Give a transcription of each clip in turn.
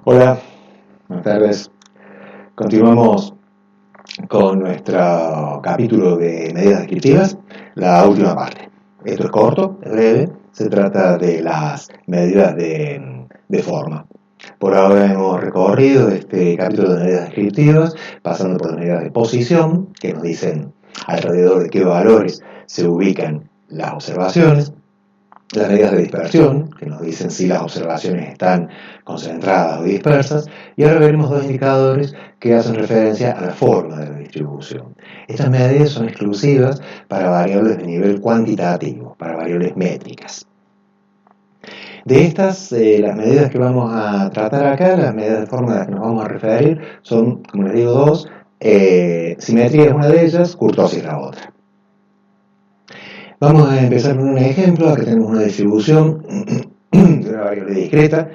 Hola, buenas tardes. Continuamos con nuestro capítulo de medidas descriptivas, la última parte. Esto es corto, es breve, se trata de las medidas de forma. Por ahora hemos recorrido este capítulo de medidas descriptivas, pasando por las medidas de posición, que nos dicen alrededor de qué valores se ubican las observaciones. Las medidas de dispersión, que nos dicen si las observaciones están concentradas o dispersas, y ahora veremos dos indicadores que hacen referencia a la forma de la distribución. Estas medidas son exclusivas para variables de nivel cuantitativo, para variables métricas. De estas, las medidas que vamos a tratar acá, las medidas de forma a las que nos vamos a referir, son, como les digo, dos. Simetría es una de ellas, kurtosis la otra. Vamos a empezar con un ejemplo. Acá tenemos una distribución de una variable discreta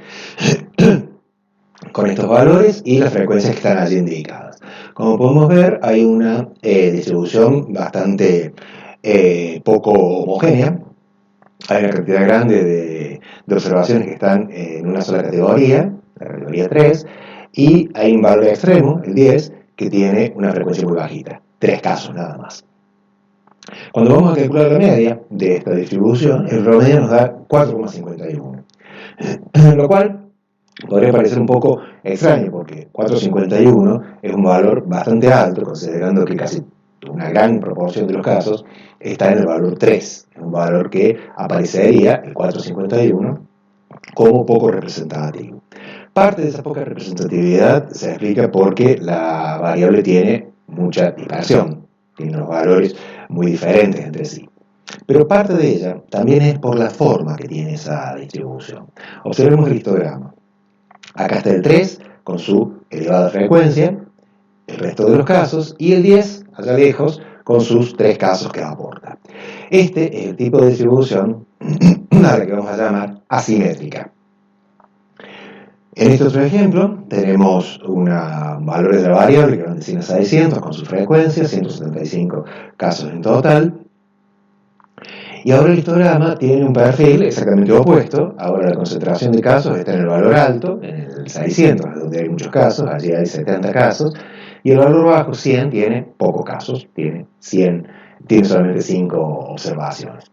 con estos valores y las frecuencias que están allí indicadas. Como podemos ver, hay una distribución bastante poco homogénea. Hay una cantidad grande de observaciones que están en una sola categoría, la categoría 3, y hay un valor extremo, el 10, que tiene una frecuencia muy bajita. 3 casos nada más. Cuando vamos a calcular la media de esta distribución, el promedio nos da 4,51. Lo cual podría parecer un poco extraño, porque 4,51 es un valor bastante alto, considerando que casi una gran proporción de los casos está en el valor 3. Es un valor que aparecería, el 4,51, como poco representativo. Parte de esa poca representatividad se explica porque la variable tiene mucha dispersión, tiene unos valores muy diferentes entre sí. Pero parte de ella también es por la forma que tiene esa distribución. Observemos el histograma. Acá está el 3 con su elevada frecuencia, el resto de los casos, y el 10 allá lejos con sus 3 casos que aporta. Este es el tipo de distribución a la que vamos a llamar asimétrica. En este otro ejemplo tenemos valores de la variable que van de 100 a 600 con su frecuencia, 175 casos en total. Y ahora el histograma tiene un perfil exactamente opuesto. Ahora la concentración de casos está en el valor alto, en el 600, donde hay muchos casos, allí hay 70 casos, y el valor bajo, 100, tiene pocos casos, tiene solamente 5 observaciones.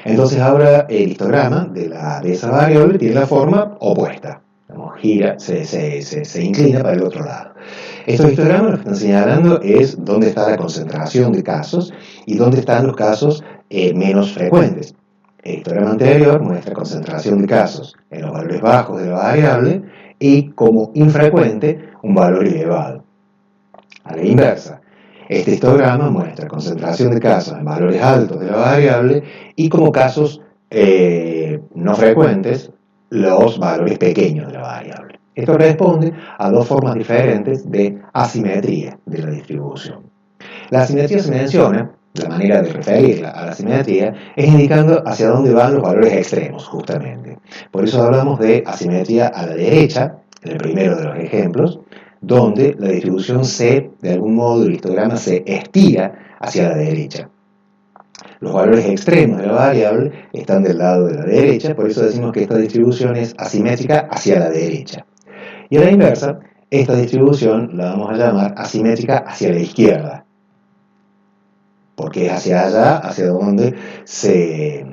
Entonces ahora el histograma de esa variable tiene la forma opuesta. Gira, se inclina para el otro lado. Estos histogramas lo que están señalando es dónde está la concentración de casos y dónde están los casos menos frecuentes. El histograma anterior muestra concentración de casos en los valores bajos de la variable y como infrecuente un valor elevado. A la inversa, este histograma muestra concentración de casos en valores altos de la variable y como casos no frecuentes los valores pequeños de la variable. Esto responde a dos formas diferentes de asimetría de la distribución. La asimetría se menciona, la manera de referirla a la asimetría, es indicando hacia dónde van los valores extremos, justamente. Por eso hablamos de asimetría a la derecha, en el primero de los ejemplos, donde la distribución de algún modo, el histograma se estira hacia la derecha. Los valores extremos de la variable están del lado de la derecha, por eso decimos que esta distribución es asimétrica hacia la derecha. Y a la inversa, esta distribución la vamos a llamar asimétrica hacia la izquierda, porque es hacia allá, hacia donde se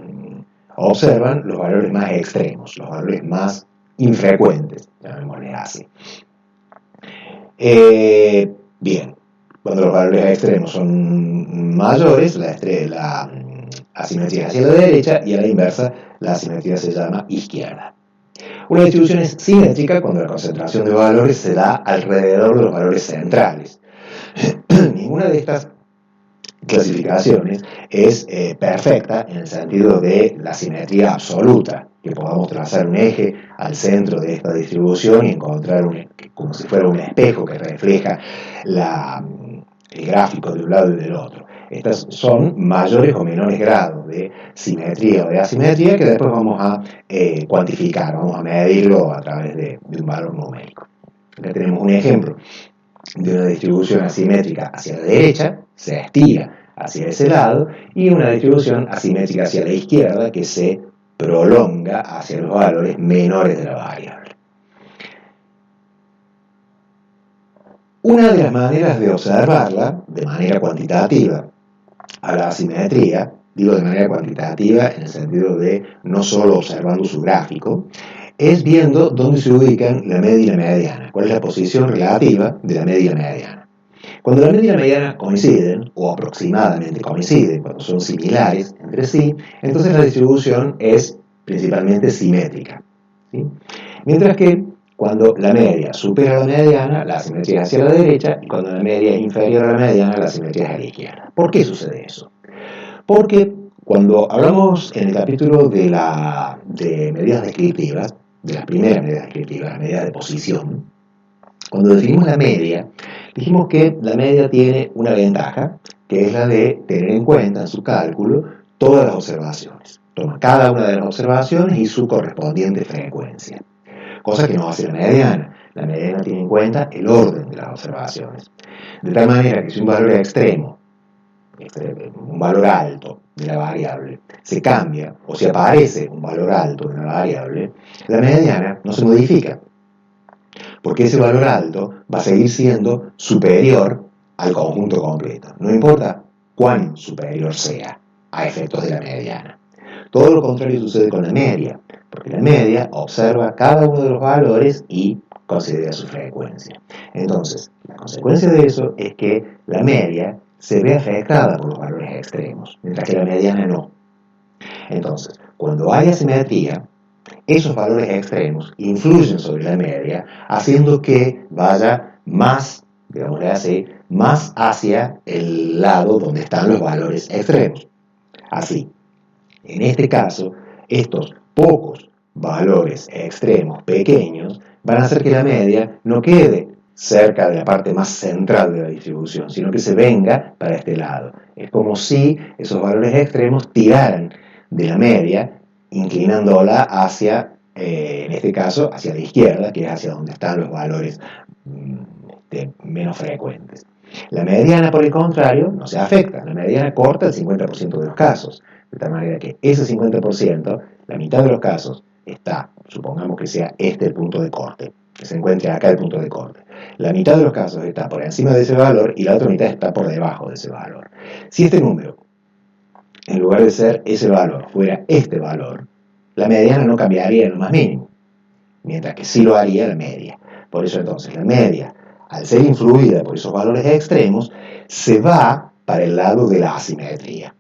observan los valores más extremos, los valores más infrecuentes, llamémosle así. Bien, cuando los valores extremos son mayores, la asimetría es hacia la derecha, y a la inversa, la asimetría se llama izquierda. Una distribución es simétrica cuando la concentración de valores se da alrededor de los valores centrales. Ninguna de estas clasificaciones es perfecta en el sentido de la simetría absoluta, que podamos trazar un eje al centro de esta distribución y encontrar como si fuera un espejo que refleja el gráfico de un lado y del otro. Estas son mayores o menores grados de simetría o de asimetría que después vamos a cuantificar, vamos a medirlo a través de un valor numérico. Acá tenemos un ejemplo de una distribución asimétrica hacia la derecha, se estira hacia ese lado, y una distribución asimétrica hacia la izquierda que se prolonga hacia los valores menores de la variable. Una de las maneras de observarla, de manera cuantitativa, a la asimetría, digo de manera cuantitativa en el sentido de no solo observando su gráfico, es viendo dónde se ubican la media y la mediana, cuál es la posición relativa de la media y la mediana. Cuando la media y la mediana coinciden, o aproximadamente coinciden, cuando son similares entre sí, entonces la distribución es principalmente simétrica, ¿sí? Mientras que cuando la media supera a la mediana, la asimetría es hacia la derecha, y cuando la media es inferior a la mediana, la asimetría es a la izquierda. ¿Por qué sucede eso? Porque cuando hablamos en el capítulo de medidas descriptivas, de las primeras medidas descriptivas, las medidas de posición, cuando definimos la media, dijimos que la media tiene una ventaja, que es la de tener en cuenta en su cálculo todas las observaciones. Toma cada una de las observaciones y su correspondiente frecuencia. Cosa que no hace la mediana. La mediana tiene en cuenta el orden de las observaciones. De tal manera que si un valor extremo, un valor alto de la variable, se cambia o si aparece un valor alto de la variable, la mediana no se modifica, porque ese valor alto va a seguir siendo superior al conjunto completo, no importa cuán superior sea a efectos de la mediana. Todo lo contrario sucede con la media, porque la media observa cada uno de los valores y considera su frecuencia. Entonces, la consecuencia de eso es que la media se ve afectada por los valores extremos, mientras que la mediana no. Entonces, cuando hay asimetría, esos valores extremos influyen sobre la media, haciendo que vaya más, digámosle así, más hacia el lado donde están los valores extremos. Así, en este caso, estos pocos valores extremos pequeños van a hacer que la media no quede cerca de la parte más central de la distribución, sino que se venga para este lado. Es como si esos valores extremos tiraran de la media, inclinándola hacia, en este caso, hacia la izquierda, que es hacia donde están los valores menos frecuentes. La mediana, por el contrario, no se afecta. La mediana corta el 50% de los casos. De tal manera que ese 50%, la mitad de los casos, está, supongamos que sea este el punto de corte, que se encuentre acá el punto de corte. La mitad de los casos está por encima de ese valor y la otra mitad está por debajo de ese valor. Si este número, en lugar de ser ese valor, fuera este valor, la mediana no cambiaría en lo más mínimo, mientras que sí lo haría la media. Por eso entonces la media, al ser influida por esos valores extremos, se va para el lado de la asimetría.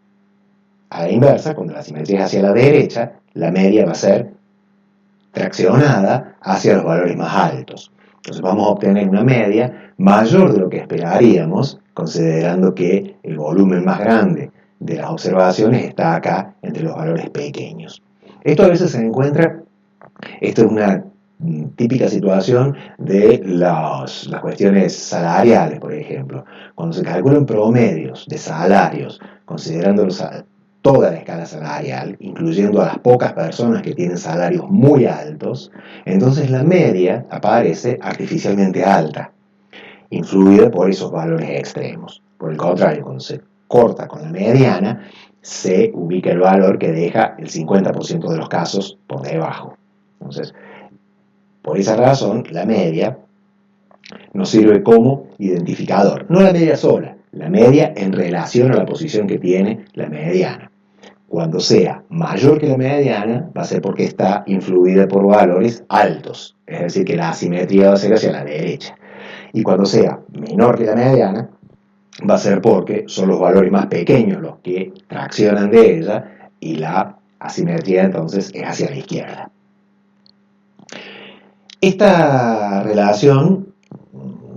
A la inversa, cuando la asimetría es hacia la derecha, la media va a ser traccionada hacia los valores más altos. Entonces vamos a obtener una media mayor de lo que esperaríamos, considerando que el volumen más grande de las observaciones está acá entre los valores pequeños. Esto a veces se encuentra, esto es una típica situación de las cuestiones salariales, por ejemplo. Cuando se calculan promedios de salarios, considerando toda la escala salarial, incluyendo a las pocas personas que tienen salarios muy altos, entonces la media aparece artificialmente alta, influida por esos valores extremos. Por el contrario, cuando se corta con la mediana, se ubica el valor que deja el 50% de los casos por debajo. Entonces, por esa razón, la media nos sirve como identificador. No la media sola, la media en relación a la posición que tiene la mediana. Cuando sea mayor que la mediana, va a ser porque está influida por valores altos, es decir, que la asimetría va a ser hacia la derecha. Y cuando sea menor que la mediana, va a ser porque son los valores más pequeños los que traccionan de ella y la asimetría entonces es hacia la izquierda. Esta relación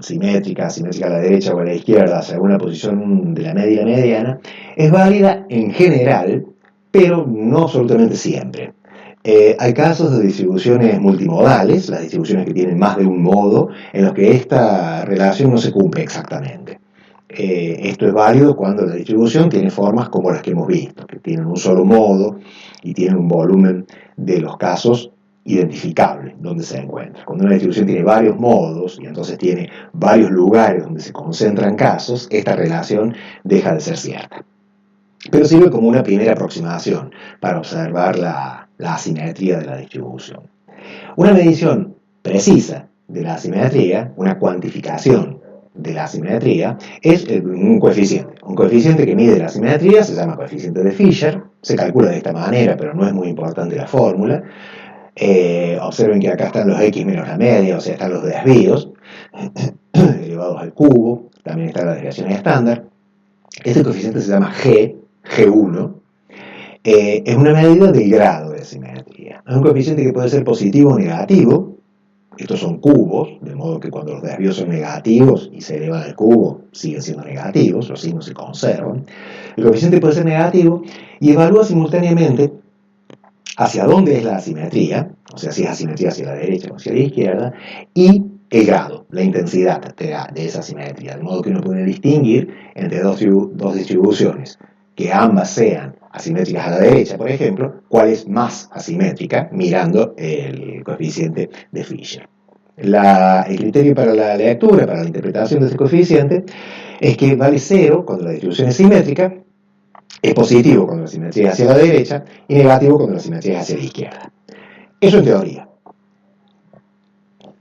simétrica a la derecha o a la izquierda, según la posición de la media y la mediana, es válida en general, pero no absolutamente siempre. Hay casos de distribuciones multimodales, las distribuciones que tienen más de un modo, en los que esta relación no se cumple exactamente. Esto es válido cuando la distribución tiene formas como las que hemos visto, que tienen un solo modo y tienen un volumen de los casos identificable donde se encuentra. Cuando una distribución tiene varios modos y entonces tiene varios lugares donde se concentran casos, esta relación deja de ser cierta. Pero sirve como una primera aproximación para observar la asimetría de la distribución. Una medición precisa de la asimetría, una cuantificación de la asimetría es un coeficiente. Un coeficiente que mide la asimetría se llama coeficiente de Fisher, se calcula de esta manera, pero no es muy importante la fórmula. Observen que acá están los x menos la media, o sea, están los desvíos elevados al cubo, también están las desviaciones estándar. Este coeficiente se llama G1, es una medida del grado de simetría. Es un coeficiente que puede ser positivo o negativo. Estos son cubos, de modo que cuando los desvíos son negativos y se elevan al cubo, siguen siendo negativos, los signos se conservan. El coeficiente puede ser negativo y evalúa simultáneamente hacia dónde es la asimetría, o sea, si es asimetría hacia la derecha o hacia la izquierda, y el grado, la intensidad de esa asimetría, de modo que uno puede distinguir entre dos distribuciones que ambas sean asimétricas a la derecha, por ejemplo, cuál es más asimétrica mirando el coeficiente de Fisher. El criterio para la lectura, para la interpretación de este coeficiente, es que vale 0 cuando la distribución es simétrica, es positivo cuando la simetría es hacia la derecha y negativo cuando la simetría es hacia la izquierda. Eso en teoría.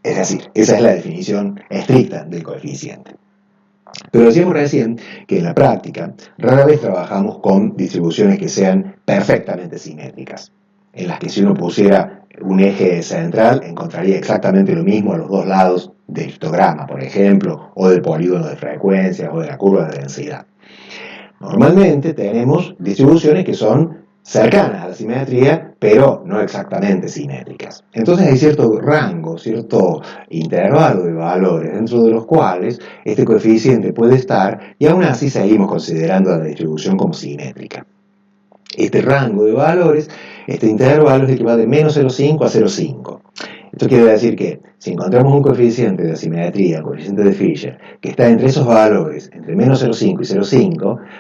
Es decir, esa es la definición estricta del coeficiente. Pero decíamos recién que en la práctica rara vez trabajamos con distribuciones que sean perfectamente simétricas, en las que si uno pusiera un eje central encontraría exactamente lo mismo a los dos lados del histograma, por ejemplo, o del polígono de frecuencias o de la curva de densidad. Normalmente tenemos distribuciones que son cercanas a la simetría, pero no exactamente simétricas. Entonces hay cierto rango, cierto intervalo de valores dentro de los cuales este coeficiente puede estar y aún así seguimos considerando a la distribución como simétrica. Este rango de valores, este intervalo es el que va de menos 0,5 a 0,5. Esto quiere decir que si encontramos un coeficiente de asimetría, el coeficiente de Fisher, que está entre esos valores, entre menos 0,5 y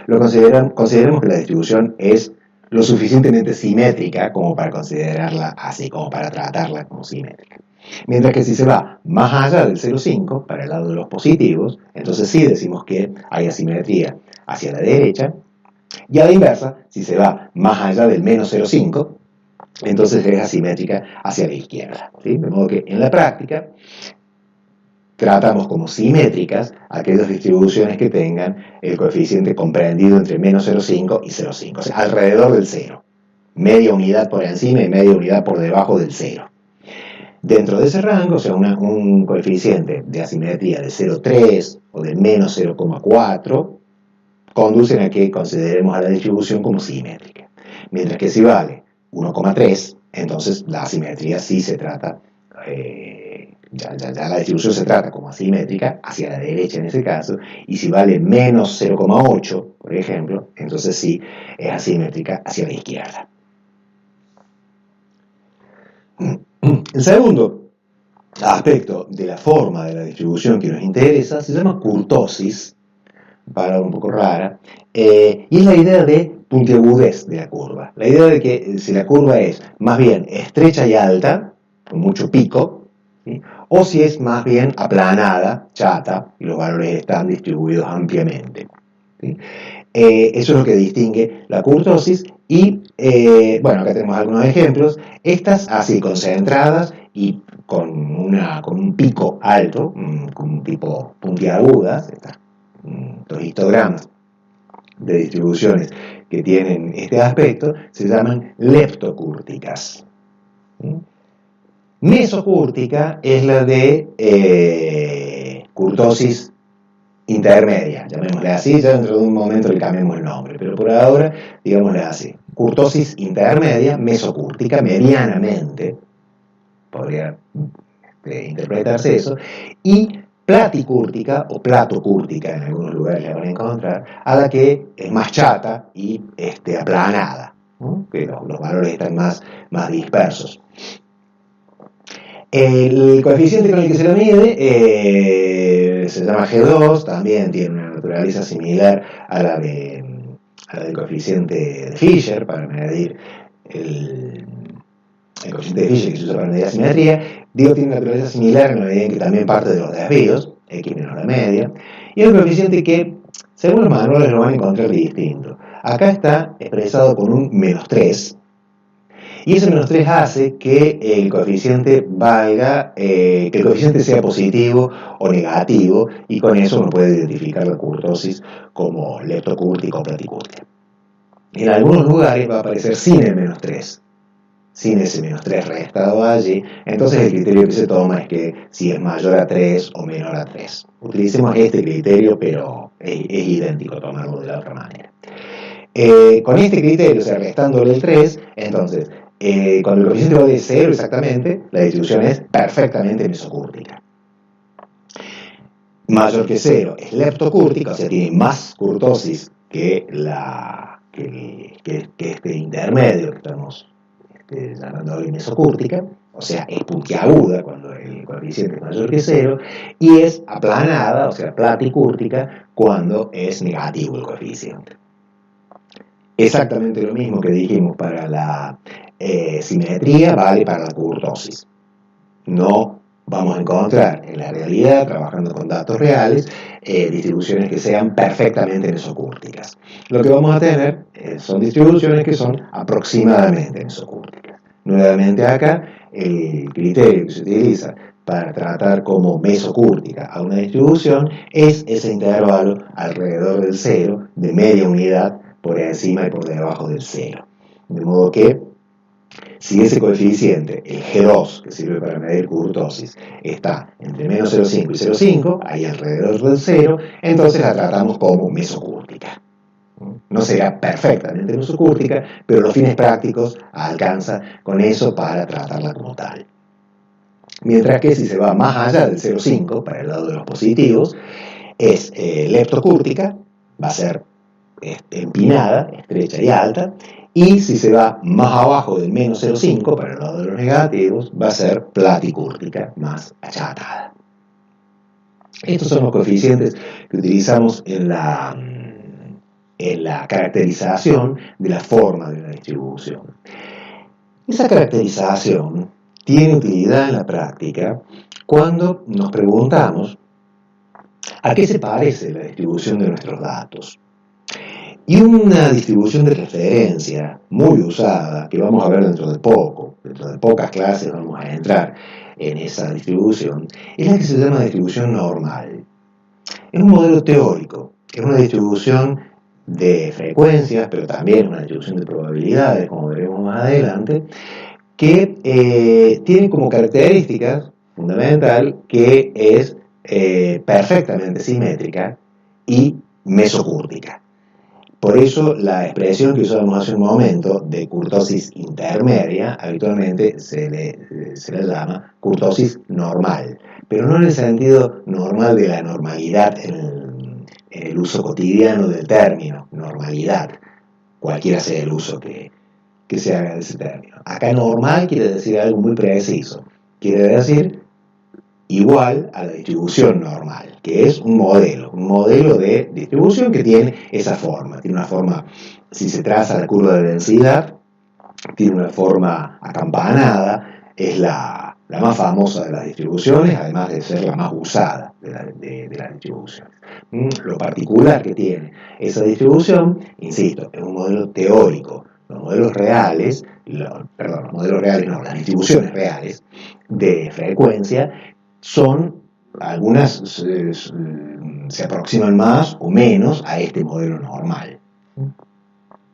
0,5, consideremos que la distribución es lo suficientemente simétrica como para considerarla así, como para tratarla como simétrica. Mientras que si se va más allá del 0,5, para el lado de los positivos, entonces sí decimos que hay asimetría hacia la derecha, y a la inversa, si se va más allá del menos 0,5, entonces es asimétrica hacia la izquierda, ¿sí? De modo que en la práctica tratamos como simétricas aquellas distribuciones que tengan el coeficiente comprendido entre menos 0,5 y 0,5, o sea, alrededor del 0, media unidad por encima y media unidad por debajo del 0. Dentro de ese rango, o sea, un coeficiente de asimetría de 0,3 o de menos 0,4 conducen a que consideremos a la distribución como simétrica. Mientras que si vale 1,3, entonces la asimetría sí se trata, ya la distribución se trata como asimétrica, hacia la derecha en ese caso, y si vale menos 0,8, por ejemplo, entonces sí es asimétrica hacia la izquierda. El segundo aspecto de la forma de la distribución que nos interesa se llama kurtosis, palabra un poco rara, y es la idea de puntiagudez de la curva. La idea de que si la curva es más bien estrecha y alta, con mucho pico, ¿sí? O si es más bien aplanada, chata, y los valores están distribuidos ampliamente, ¿sí? Eso es lo que distingue la kurtosis y, bueno, acá tenemos algunos ejemplos. Estas así concentradas y con un pico alto, con un tipo puntiagudas, los histogramas de distribuciones que tienen este aspecto se llaman leptocúrticas. Mesocúrtica es la de kurtosis intermedia, llamémosle así, ya dentro de un momento le cambiamos el nombre, pero por ahora digámosle así. Kurtosis intermedia, mesocúrtica, medianamente, podría interpretarse eso, y platicúrtica o platocúrtica, en algunos lugares la van a encontrar, a la que es más chata y aplanada, ¿no? Que los valores están más dispersos. El coeficiente con el que se lo mide se llama G2, también tiene una naturaleza similar a la del coeficiente de Fisher para medir el coeficiente de Fisher que se usa para medir la simetría. Digo, tiene una naturaleza similar en la medida en que también parte de los desvíos, x menos la media, y el coeficiente que, según los manuales, lo van a encontrar distinto. Acá está expresado con un menos 3, Y ese menos 3 hace que el coeficiente valga, que el coeficiente sea positivo o negativo, y con eso uno puede identificar la kurtosis como leptocúrtica o platicúrtica. En algunos lugares va a aparecer sin el menos 3, sin ese menos 3 restado allí. Entonces el criterio que se toma es que si es mayor a 3 o menor a 3. Utilicemos este criterio, pero es idéntico tomarlo de la otra manera. Con este criterio, o sea, restándole el 3, entonces, cuando el coeficiente vale 0 exactamente, la distribución es perfectamente mesocúrtica. Mayor que 0 es leptocúrtica, o sea, tiene más kurtosis que este intermedio que estamos llamando hoy mesocúrtica, o sea, es puntiaguda cuando el coeficiente es mayor que 0, y es aplanada, o sea, platicúrtica, cuando es negativo el coeficiente. Exactamente lo mismo que dijimos para la simetría vale para la kurtosis. No vamos a encontrar en la realidad, trabajando con datos reales, distribuciones que sean perfectamente mesocúrticas. Lo que vamos a tener son distribuciones que son aproximadamente mesocúrticas. Nuevamente acá, el criterio que se utiliza para tratar como mesocúrtica a una distribución es ese intervalo alrededor del 0 de media unidad por encima y por debajo del 0. De modo que si ese coeficiente, el G2, que sirve para medir kurtosis, está entre menos 0,5 y 0,5, ahí alrededor del 0, entonces la tratamos como mesocúrtica. No será perfectamente mesocúrtica, pero los fines prácticos alcanza con eso para tratarla como tal. Mientras que si se va más allá del 0,5, para el lado de los positivos, es leptocúrtica, va a ser empinada, estrecha y alta, y si se va más abajo del menos 0,5, para el lado de los negativos, va a ser platicúrtica, más achatada. Estos son los coeficientes que utilizamos en la caracterización de la forma de la distribución. Esa caracterización tiene utilidad en la práctica cuando nos preguntamos a qué se parece la distribución de nuestros datos. Y una distribución de referencia muy usada, que vamos a ver dentro de pocas clases vamos a entrar en esa distribución, es la que se llama distribución normal. Es un modelo teórico, es una distribución de frecuencias, pero también una distribución de probabilidades, como veremos más adelante, que tiene como característica fundamental que es perfectamente simétrica y mesocúrtica. Por eso la expresión que usamos hace un momento de kurtosis intermedia habitualmente se la llama kurtosis normal, pero no en el sentido normal de la normalidad en el uso cotidiano del término normalidad, cualquiera sea el uso que se haga de ese término. Acá normal quiere decir algo muy preciso, quiere decir igual a la distribución normal, que es un modelo de distribución que tiene esa forma, tiene una forma, si se traza la curva de densidad, tiene una forma acampanada, es la más famosa de las distribuciones, además de ser la más usada de las distribuciones. Lo particular que tiene esa distribución, insisto, es un modelo teórico. Los modelos reales, las distribuciones reales de frecuencia son, algunas se aproximan más o menos a este modelo normal.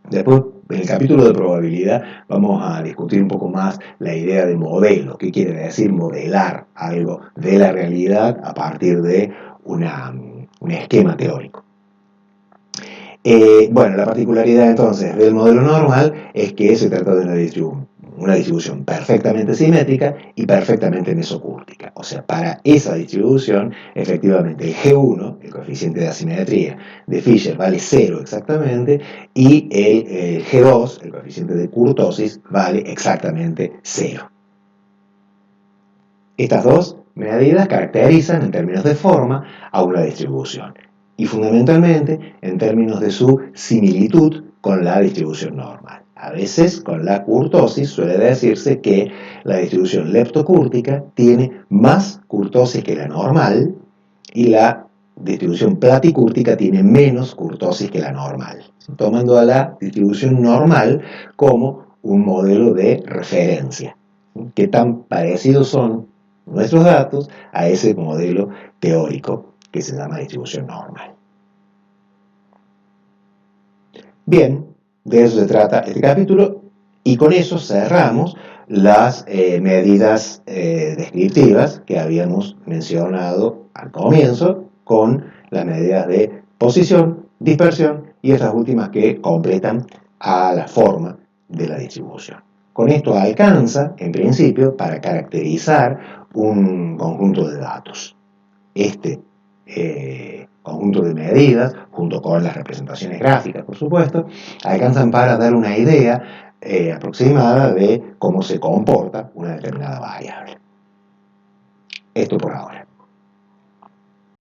Después, en el capítulo de probabilidad, vamos a discutir un poco más la idea de modelo, qué quiere decir modelar algo de la realidad a partir de un esquema teórico. Bueno, la particularidad entonces del modelo normal es que se trata de una distribución perfectamente simétrica y perfectamente mesocúrtica. O sea, para esa distribución, efectivamente, el G1, el coeficiente de asimetría de Fisher, vale 0 exactamente, y el G2, el coeficiente de kurtosis, vale exactamente 0. Estas dos medidas caracterizan en términos de forma a una distribución y fundamentalmente en términos de su similitud con la distribución normal. A veces con la kurtosis suele decirse que la distribución leptocúrtica tiene más kurtosis que la normal y la distribución platicúrtica tiene menos kurtosis que la normal, tomando a la distribución normal como un modelo de referencia. ¿Qué tan parecidos son nuestros datos a ese modelo teórico que se llama distribución normal? Bien, de eso se trata este capítulo y con eso cerramos las medidas descriptivas que habíamos mencionado al comienzo con las medidas de posición, dispersión y estas últimas que completan a la forma de la distribución. Con esto alcanza, en principio, para caracterizar un conjunto de datos. Este conjunto de medidas, junto con las representaciones gráficas, por supuesto, alcanzan para dar una idea aproximada de cómo se comporta una determinada variable. Esto por ahora.